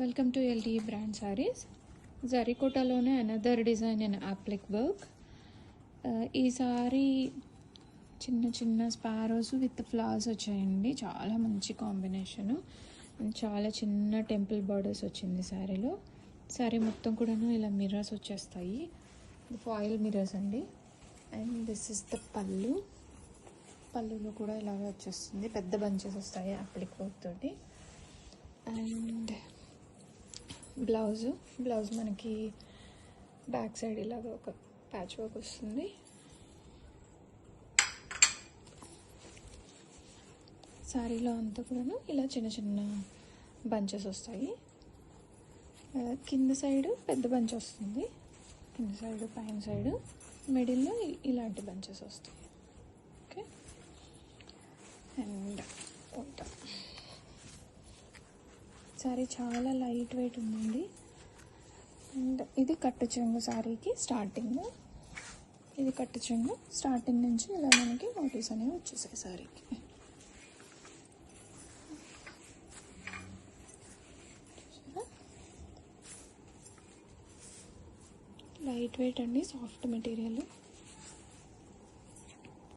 Welcome to LT brand saris. జరీకోటాలోనే another design in applique work. ఈ సారీ చిన్న చిన్న స్పారోస్ విత్ ఫ్లవర్స్ వచ్చాయండి. చాలా మంచి కాంబినేషను అండ్ చాలా చిన్న టెంపుల్ బార్డర్స్ వచ్చింది శారీలో. శారీ మొత్తం కూడాను ఇలా మిర్రర్స్ వచ్చేస్తాయి, ఫాయిల్ మిర్రర్స్ అండి. అండ్ దిస్ ఇస్ ద పళ్ళు. పళ్ళులో కూడా ఇలాగే వచ్చేస్తుంది, పెద్ద బంచెస్ వస్తాయి అప్లిక్ వర్క్ తోటి. అండ్ బ్లౌజ్ మనకి బ్యాక్ సైడ్ ఇలాగ ఒక ప్యాచ్ వర్క్ వస్తుంది. శారీలో అంతా కూడాను ఇలా చిన్న చిన్న బంచెస్ వస్తాయి. కింద సైడ్ పెద్ద బంచ్ వస్తుంది, కింద సైడ్ పైన సైడ్ మిడిల్లో ఇలాంటి బంచెస్ వస్తాయి. ఓకే. అండ్ శారీ చాలా లైట్ వెయిట్ ఉందండి. అండ్ ఇది కట్టు చెంగు శారీకి స్టార్టింగ్. ఇది కట్టు చెంగు స్టార్టింగ్ నుంచి ఇలా మనకి మోటివ్స్ అనేవి వచ్చేసాయి శారీకి. లైట్ వెయిట్ అండి, సాఫ్ట్ మెటీరియల్.